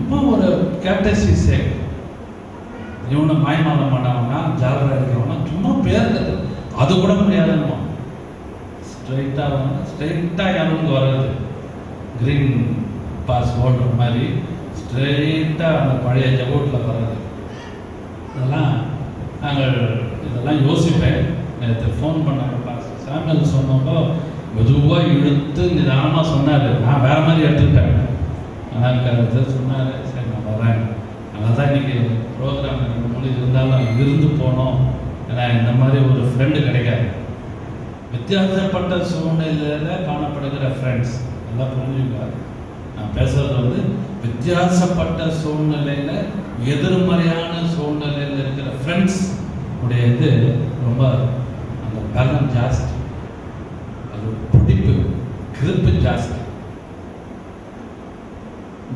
சும்மா ஒரு கேப்டசி சேக், இவனை மாயமாதம் பண்ணவனா ஜாலராக இருக்கிறவனா சும்மா பேர் அது கூட முடியாதுன்னு ஸ்ட்ரைட்டாக யாரும் வர்றது க்ரீன் பாஸ் ஓடுற மாதிரி ஸ்ட்ரெயிட்டாக அந்த பழைய ஜவோட்டில் வர்றது. இதெல்லாம் யோசிப்பேன். நேற்று ஃபோன் பண்ண சாமியல் சொன்னப்போ மெதுவாக இழுத்து நிதானமாக சொன்னார். நான் வேறு மாதிரி எடுத்துக்கிட்டேன். ஆனால் கருத்து சொன்னார், சரி நான் வரேன். அதனால் தான் இன்றைக்கி ப்ரோக்ராம் எனக்கு மொழி இருந்தாலும் இருந்து போனோம். ஏன்னா இந்த மாதிரி ஒரு ஃப்ரெண்டு கிடைக்காது. வித்தியாசப்பட்ட சூழ்நிலையில் காணப்படுகிற ஃப்ரெண்ட்ஸ் எல்லாம் புரிஞ்சுக்க. நான் பேசுகிறது வித்தியாசப்பட்ட சூழ்நிலையில் எதிர்மறையான சூழ்நிலையில் இருக்கிற ஃப்ரெண்ட்ஸ் உடைய இது ரொம்ப அந்த பலம் ஜாஸ்தி, அது பிடிப்பு கிருப்பு ஜாஸ்தி.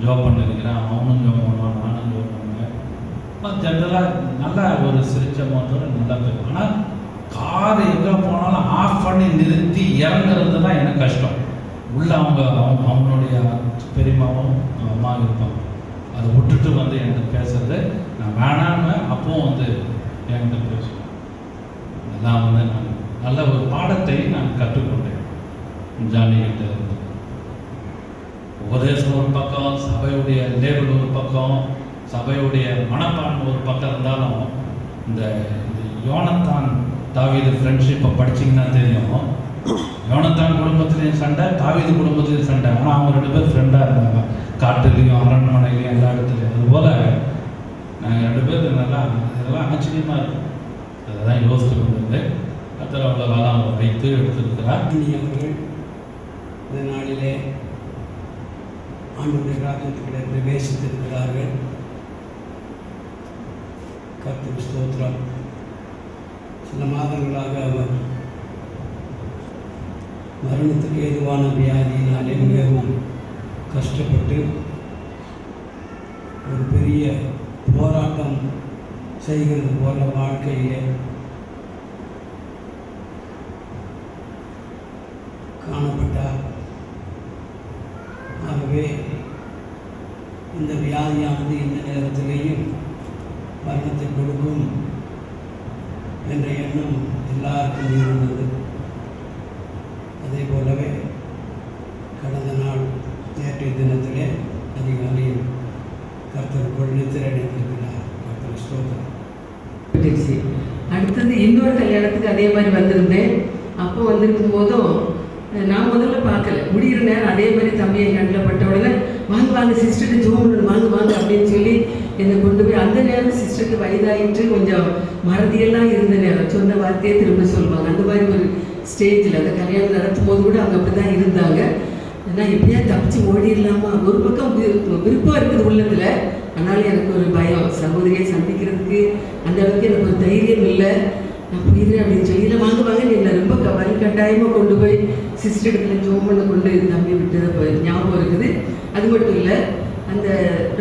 ஜாப் பண்ணிருக்கிறேன், அவனும் ஜாப் பண்ணுவான், நானும் ஜாப் பண்ணுவேன். ஜென்ரலாக நல்லா ஒரு சிரிச்ச மோத்தோட நல்லா போயிடும். ஆனால் கார் எங்கே போனாலும் ஆஃப் பண்ணி நிறுத்தி இறங்குறது தான் எனக்கு கஷ்டம். உள்ள அவனுடைய பெரியமாவும் அம்மா இருப்பாங்க. அதை விட்டுட்டு என்கிட்ட பேசுறது நான் வேணான்னு அப்பவும் என்கிட்ட பேசுவேன். அதெல்லாம் நான் நல்ல ஒரு பாடத்தை நான் கற்றுக்கொண்டேன் ஜானிகிட்ட இருந்து. உபதேசம் ஒரு பக்கம், சபையுடைய லேபிள் ஒரு பக்கம், சபையுடைய மனப்பான்மை ஒரு பக்கம் இருந்தாலும் இந்த யோனத்தான் தாவீது ஃப்ரெண்ட்ஷிப்பை படிச்சிங்கன்னா தெரியும். யோனத்தான் குடும்பத்திலையும் சண்டை, தாவீது குடும்பத்திலையும் சண்டை. ஆனால் அவங்க 2 பேர் ஃப்ரெண்டாக இருந்தாங்க, காட்டுலேயும் அரண்மனையிலையும் எல்லா இடத்துலையும். அதுபோல் நாங்கள் 2 பேர் நல்லா இதெல்லாம் ஆச்சரியமாக இருக்கும். அதெல்லாம் யோசித்து கொண்டு கர்த்தர் அவ்வளோ காலம் அவங்க வைத்து எடுத்திருக்கிறார். அவர்கள் இந்த நாளிலே ஆண்டவருடைய ராஜ்யத்துக்குள்ளே பிரவேசித்திருக்கிறார்கள். கர்த்தருக்கு ஸ்தோத்திரம். சில மாதங்களாக அவர் மரணத்துக்கு ஏதுவான வியாதியினாலே மிகவும் கஷ்டப்பட்டு ஒரு பெரிய போராட்டம் செய்கிறது போல வாழ்க்கையிலே காணப்பட்டார். ஆகவே இந்த வியாதியானது இந்த நேரத்திலேயும் மரணத்தை கொடுக்கும் என்ற எண்ணம் எல்லாருக்கும் இருந்தது. அதே போலவே கடந்த நாள் நேற்றைய தினத்திலே அதிகாலையில் கர்த்தருக்குள் நித்திரடைந்திருக்கிறார். கர்த்தர் ஸ்தோத்திரம். அடுத்தது இன்னொரு கல்யாணத்துக்கு அதே மாதிரி வந்திருந்தேன். அப்போ வந்திருக்கும் போதும் நான் முதல்ல பார்க்கல, முடிகிற நேரம் அதே மாதிரி தம்பியை கண்ணில் பட்ட உடனே வாங்க சிஸ்டருக்கு ஜோம் வாங்க அப்படின்னு சொல்லி என்னை கொண்டு போய், அந்த நேரம் சிஸ்டருக்கு வயதாயிட்டு கொஞ்சம் மறதியெல்லாம் இருந்த நேரம், சொன்ன வார்த்தையே திரும்ப சொல்லுவாங்க. அந்த மாதிரி ஒரு ஸ்டேஜில் அந்த கல்யாணம் நடத்தும் போது கூட அவங்க அப்படி தான் இருந்தாங்க. நான் எப்படியா தப்பிச்சு ஓடிடலாமா, ஒரு பக்கம் விருப்பம் இருக்குது உள்ளத்தில், ஆனாலும் எனக்கு ஒரு பயம், சகோதரியை சந்திக்கிறதுக்கு அந்த அளவுக்கு எனக்கு ஒரு தைரியம் இல்லை. நான் புரியுறேன் அப்படின்னு சொல்லி, இல்லை வாங்க என்னை ரொம்ப வலி கட்டாயமாக கொண்டு போய் சிஸ்டர் இடத்துல ஜோம் பண்ண கொண்டு தம்பி விட்டது ஞாபகம் இருக்குது. அது மட்டும் இல்லை, அந்த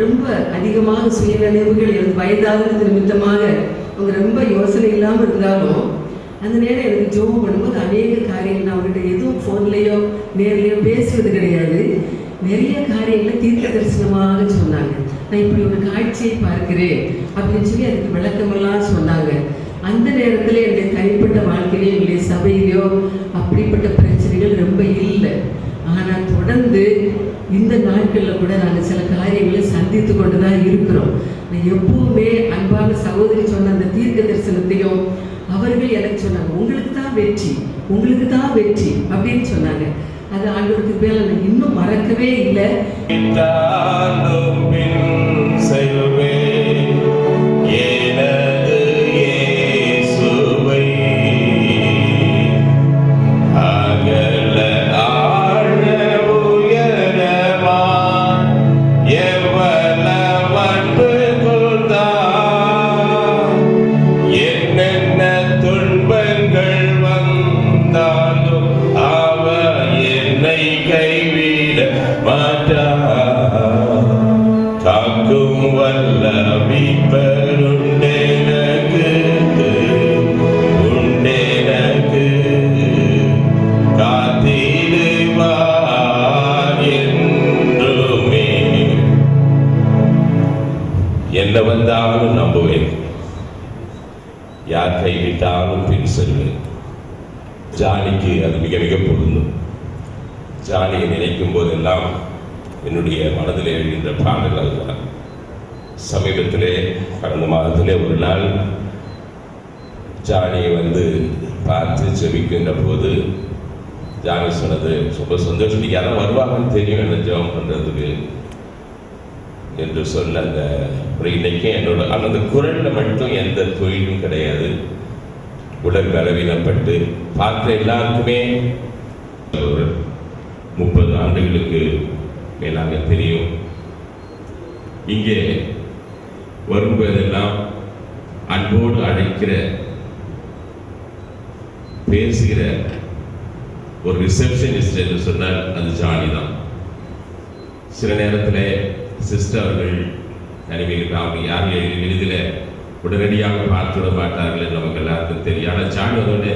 ரொம்ப அதிகமாக சுயநினைவுகள் எனக்கு வயதாகிறது நிமித்தமாக அவங்க ரொம்ப யோசனை இல்லாமல் இருந்தாலும் அந்த நேரம் எனக்கு ஜோம் பண்ணும்போது அநேக காரியங்கள் நான் அவங்ககிட்ட எதுவும் ஃபோன்லேயோ நேர்லேயோ பேசுவது கிடையாது. நிறைய காரியங்களை தீர்க்க தரிசனமாக சொன்னாங்க. நான் இப்படி ஒரு காட்சியை பார்க்கிறேன் அப்படின்னு சொல்லி அதுக்கு விளக்கமெல்லாம் சொன்னாங்க. அந்த நேரத்தில் என்னுடைய தனிப்பட்ட வாழ்க்கையிலையோ என்னுடைய சபையிலையோ அப்படிப்பட்ட பிரச்சனைகள் ரொம்ப இல்லை. ஆனால் தொடர்ந்து இந்த நாட்களில் கூட நாங்கள் சில காரியங்களை சந்தித்து கொண்டு தான் இருக்கிறோம். நான் எப்பவுமே அன்பான சகோதரி சொன்ன அந்த தீர்க்க தரிசனத்தையும் அவர்கள் எனக்கு சொன்னாங்க, உங்களுக்கு தான் வெற்றி அப்படின்னு சொன்னாங்க. அது ஆண்டவருக்கு மேல நான் இன்னும் மறக்கவே இல்லை. என்ன வந்தாலும் நம்புவேன், யார் கைவிட்டாலும் பின் செல்வேன். ஜானிக்கு அது மிக மிக பொருந்தும். ஜானியை நினைக்கும் போதெல்லாம் என்னுடைய மனதில் எழுகின்ற பாடல் அதுதான். சமீபத்திலே கடந்த மாதத்திலே ஒரு நாள் ஜானியை பார்த்து செபிக்கின்ற போது ஜானி சொன்னது, ரொம்ப சந்தோஷம், நீங்கள் யாரும் வருவாங்கன்னு தெரியும் என்ன ஜெபம் பண்ணுறதுக்கு என்று சொன்ன அந்த இன்னைக்கு என்னோட அந்த குரலில் மட்டும் எந்த தொழிலும் கிடையாது. உடல் பலவீனப்பட்டு பார்க்குற எல்லாருக்குமே ஒரு 30 ஆண்டுகளுக்கு மேலாக தெரியும். இங்கே வரும்போதெல்லாம் அன்போடு அழைக்கிற, பேசுகிற ஒரு ரிசப்ஷனிஸ்ட் என்று சொன்னால் அது ஜானி தான். சில நேரத்தில் சிஸ்டர் அவர்கள் நினைவுகள் அவங்க யாரும் எளிதில் உடனடியாக பார்த்து விட மாட்டார்கள், நமக்கு எல்லாருக்கும் தெரியும். ஆனால் ஜானி அதோட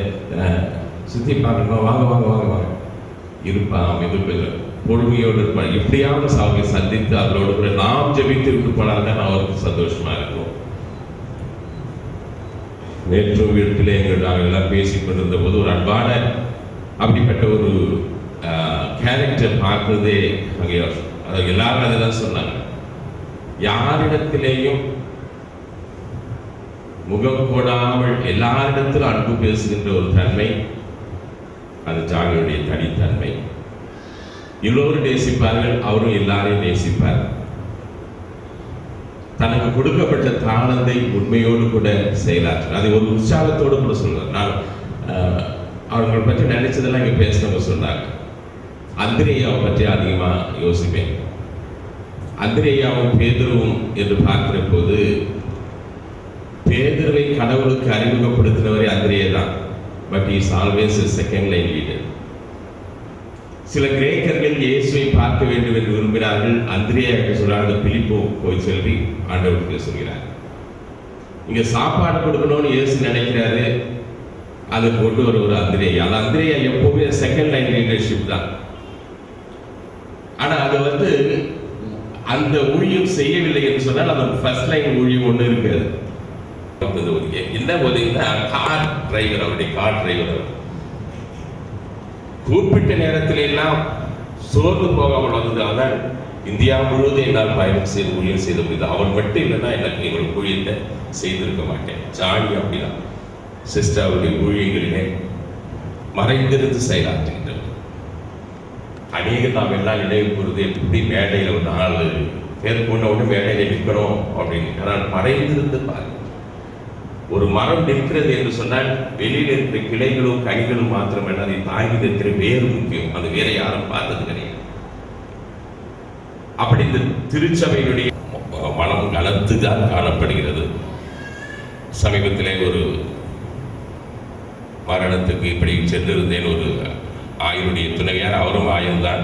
சுற்றி பார்க்கணும், வாங்க வாங்க வாங்க வாங்க இருப்பான், மெதுப்பெரு பொறுமையோடு இருப்பான். எப்படியாவது அவங்க சந்தித்து அவரோடு கூட நாம் ஜெபித்து விட்டு போனால்தான் நான் அவருக்கு சந்தோஷமா இருக்கும். நேற்று வீட்டிலே நாங்கள் எல்லாம் பேசிக் கொண்டிருந்த போது ஒரு அன்பான அப்படிப்பட்ட ஒரு கேரக்டர் பார்க்கிறதே அங்கே எல்லாரும் அதெல்லாம் சொன்னாங்க. யாரிடத்திலேயும் முகம் போடாமல் எல்லாரிடத்திலும் அன்பு பேசுகின்ற ஒரு தன்மை அது ஜானியுடைய தனித்தன்மை. எல்லோரும் நேசிப்பார்கள், அவரும் எல்லாரையும் நேசிப்பார். தனக்கு கொடுக்கப்பட்ட தாளந்தை உண்மையோடு கூட செயலாற்ற அதை ஒரு உற்சாகத்தோடு கூட சொல்வார். நான் அவர்களை பற்றி நினைச்சதெல்லாம் இங்கே பேசினவங்க சொன்னாங்க. அந்திரேயாவை பற்றி அதிகமாக யோசிப்பேன். அந்திரேயாவும் பேதுருவும் என்று பார்க்கிற போது பேதுருவை கடவுளுக்கு அறிமுகப்படுத்தினவரே அந்திரேயா தான். But is always a second line leader. சில கிரேக்கர்கள் இயேசுவை பார்க்க வேண்டும் என்று விரும்பினார்கள். அந்திரேயா சொல்றாங்க, பிலிப்போ போய் சொல்லி ஆண்டவருக்கு சொல்கிறார். இங்க சாப்பாடு கொடுக்கணும்னு இயேசு நினைக்கிறாரு, அதை கொண்டு வர ஒரு அந்திரேயா. அந்த அந்திரேயா எப்பவுமே செகண்ட் லைன் லீடர்ஷிப் தான். ஆனா அது அந்த ஊழியம் செய்யவில்லை என்று சொன்னால் அது ஃபர்ஸ்ட் லைன் ஊழியம் ஒன்று இருக்காது. என்ன போதீங்கன்னா கார் டிரைவர், அவருடைய கார் டிரைவர் கூப்பிட்ட நேரத்தில் எல்லாம் சோர்ந்து போகாமல் வந்ததால் இந்தியா முழுவதும் என்னால் பயணம் செய்து ஊழியம் செய்த முடியுது. அவர் மட்டும் இல்லைன்னா எனக்கு இவர்கள் ஊழியத்தை செய்திருக்க மாட்டேன். ஜானி அப்படிதான் சிஸ்டர் அவருடைய ஊழியங்களிலே மறைந்திருந்து செயலாற்றுகின்றது. அநேக நாம் எல்லாம் நினைவு கூறுது, எப்படி மேடையில் ஒரு 4 பேர் கொண்டு மேடையில் நிற்கணும் அப்படின்னு. ஆனால் மறைந்திருந்து பாருங்க, ஒரு மரம் நிற்கிறது என்று சொன்னால் வெளியில் இருக்கிற கிளைகளும் கனிகளும் மாத்திரமல்ல, அதை தாங்கி நிற்கிற வேறு முக்கியம். அந்த வேற யாரும் பார்த்தது கிடையாது. அப்படி இந்த திருச்சபையினுடைய மனம் கலந்து தான் காணப்படுகிறது. சமீபத்திலே ஒரு மரணத்துக்கு இப்படி சென்றிருந்தேன். ஒரு ஆயனுடைய துணைவியார், அவரும் ஆயன்தான்.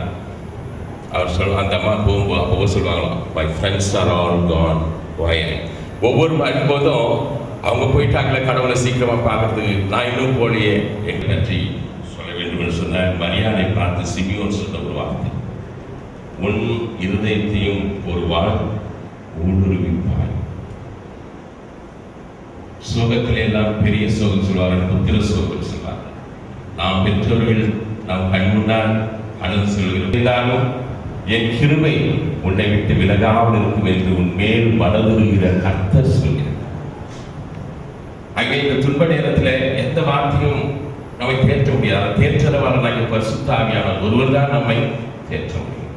அவர் அந்த அம்மா போகும்போது அப்போ சொல்லுவாங்களாம், my friends are all gone. ஒவ்வொரு போதும் அவங்க போயிட்டாங்களே கடவுளை சீக்கிரமா பார்க்கறதுக்கு, நான் இன்னும் போலியே என்று நன்றி சொல்ல வேண்டும் என்று சொன்ன மரியாதை பார்த்து சிமியோன் சொன்ன ஒரு வார்த்தை, உன் இருதயத்தையும் ஒரு வாழ் ஊடுருவிப்பாய். சோகத்திலே எல்லாம் பெரிய சோகம் சொல்வார்கள், புத்திர சோகம் சொல்வார்கள். நாம் பெற்றோர்கள் நாம் கண்முன்னால் கடந்து செல்கிறோம். என் கிருபை உன்னை விட்டு விலகாமல் இருக்கும் என்று உன் மேல் மனதுருகிற கர்த்தர் சொல்கிறார். அங்கே இந்த துன்ப நேரத்தில் எந்த வார்த்தையும் நம்மை தேற்ற முடியாது. தேற்றரவாளனாகிய பரிசுத்த ஆவியானவர் ஒருவர் தான் நம்மை தேற்ற முடியும்.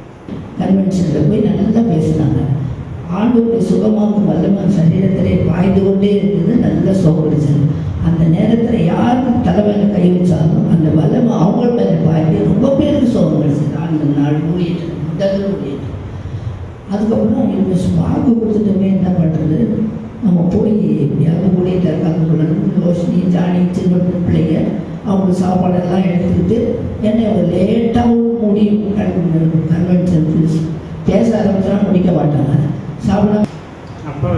கன்வென்ஷனில் போய் நல்லா பேசினாங்க. ஆண்டவருடைய சுகமாக்கும் வல்லமை சரீரத்திலே பாய்ந்து கொண்டே இருந்தது. நல்லா சோகடிச்சது. அந்த நேரத்தில் யாரும் தலைமையில கை வச்சாலும் அந்த வல்லமை அவங்க மேலே பாய்ந்து ரொம்ப பேருக்கு சோகம் கிடைச்சது. அந்த நாள் ஊழியர் முதல் ஊழியர். அதுக்கப்புறம் அவங்களுக்கு வாக்கு கொடுத்துட்டுமே என்ன பண்ணுறது, நம்ம போய் எப்படியாவது ஊழியத்தை கலந்து கொள்ளணும். யோசனி ஜானி சின்ன பிள்ளைங்க அவங்க சாப்பாடெல்லாம் எடுத்துக்கிட்டு என்னை ஒரு லேட்டாகவும் முடியும் கன்வென்ஷன் பேச ஆரம்பிச்சா முடிக்க மாட்டாங்க. சாப்பிட அப்பா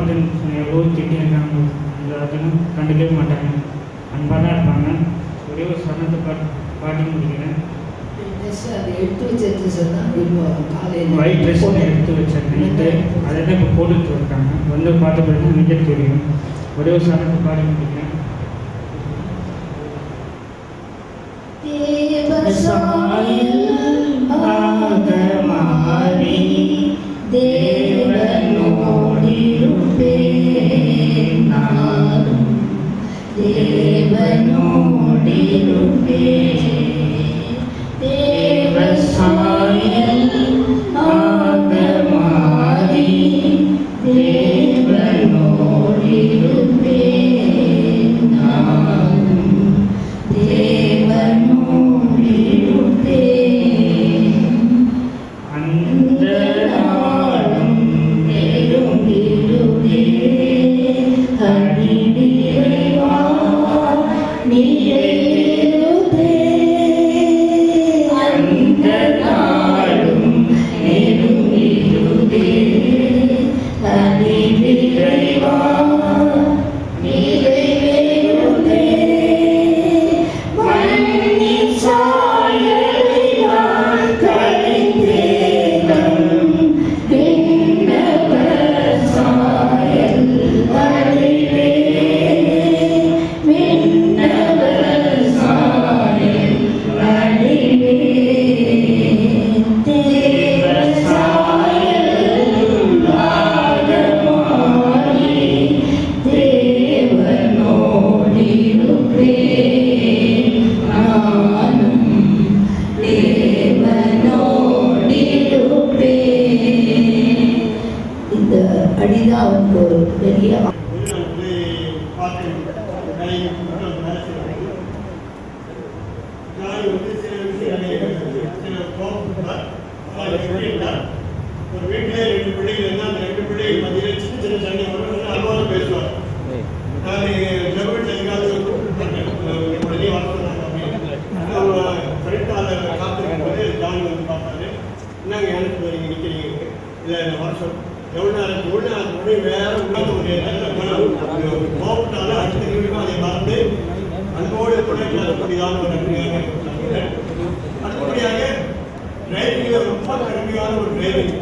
எவ்வளோ திட்டிருக்காங்க, எல்லாத்தையும் கண்டுக்கவே மாட்டாங்க, அன்பாக தான் இருப்பாங்க. ஒரே ஒரு சரணத்தை பாட்டி முடிக்கிறேன். அதை எடுத்து வச்சிருந்து சொன்னால் இப்போ காலையில் ஒயிட் ட்ரெஸ் எடுத்து வச்சிருக்கேன். வந்துட்டு அதை தான் இப்போ போட்டுட்டு இருக்காங்க. வந்து பார்த்த பிறகு எனக்கே தெரியும். ஒரே ஒரு சரணத்தை பாடி முடிக்கிறேன். அடிதான் அவனுக்கு ஒரு பெரிய ஒரு வீட்டிலே 2 பிள்ளைகள் இருந்தால் அந்த 2 பிள்ளைகள் மத்தியில் சின்ன சின்ன சண்டை வரும். அல்வாரம் பேசுவார். நான் ஜெர்மன் சதிகாலத்தில் உடனே வளர்த்துறாங்க அப்படின்னு ஃப்ரெண்டால் காத்திருக்கும் போது ஜானி வந்து பார்ப்பாரு. என்னங்க எனக்கு நீங்கள் நிற்கிறீங்க? இல்லை இந்த வருஷம் எவ்வளோ நேரம் உடனே வேறு உட்காந்து ஒரு நல்ல மனம் கோபத்தால் அடுத்த நிமிடம் அதை மறந்து அன்போடு கொள்ளக்கூடியதான ஒரு நன்மையாக அடுத்தபடியாக டிரைவிங்கில் ரொம்ப கடுமையான ஒரு டிரைவிங்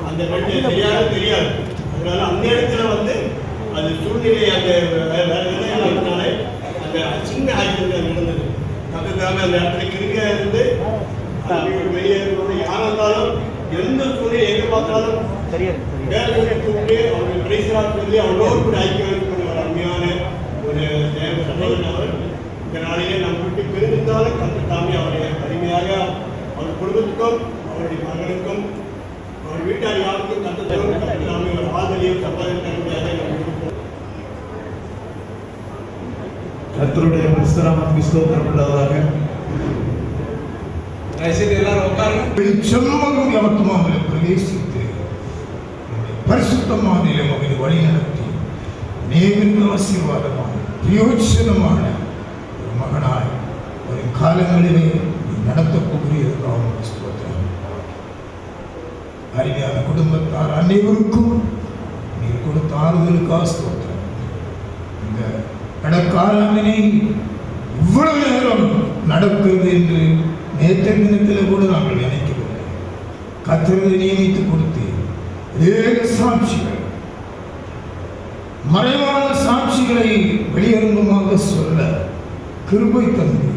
அந்த பெண்ணு தெரியாது அதனால அந்த இடத்துல வந்து அது சூழ்நிலை அந்த வேலைனால அந்த சின்ன ஆக்சிடென்ட் நடந்தது. அதுக்காக அந்த இடத்துல கிருங்க இருந்து வெளியே யாராக இருந்தாலும் எந்த சூழ்நிலை எங்கே பார்த்தாலும் வேலை கூப்பிட்டு அவருடைய பிரைசராக சொல்லி அவரோடு கூட ஐக்கியம் பண்ண ஒரு அருமையான ஒரு சகோதரன் அவர். இந்த நாளிலே நம் விட்டு பிரிந்திருந்தாலும் கற்றுத்தாமே அவருடைய அருமையாக அவர் குடும்பத்துக்கும் அவருடைய மகனுக்கும் அவர் வீட்டார் யாருக்கும் கற்றுத்தாமே ஒரு ஆதரவையும் சம்பாதிக்க கர்த்தருடைய பரிசுத்தநாமத்துக்கு ஸ்தோத்திரம் உண்டாவதாக. பிரவேசித்து பரிசுத்தமான மகனை வழி நடத்தி நேர்ந்த ஆசீர்வாதமான பிரயோஜனமான ஒரு மகனாய் ஒரு காலங்களிலே நடத்தப் போகிறீர்கள். அருமையான குடும்பத்தார் அனைவருக்கும் நீர் கொடுத்த ஆறுதலுக்காக ஸ்தோத்திரம். இந்த கடற்காலத்தினை இவ்வளவு நேரம் நடக்கிறது என்று நேற்றைய தினத்தில் கூட நாங்கள் நினைக்கவில்லை. கர்த்தரை நியமித்து கொடுத்து அநேக சாட்சிகள் மறைவான சாட்சிகளை வெளியரங்கமாக சொல்ல கிருபை தந்து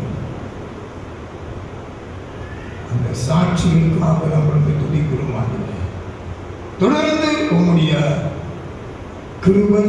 அந்த சாட்சிகளுக்காக நம்மளுக்கு துதிக்கிறோம். தொடர்ந்து உங்களுடைய கிருபை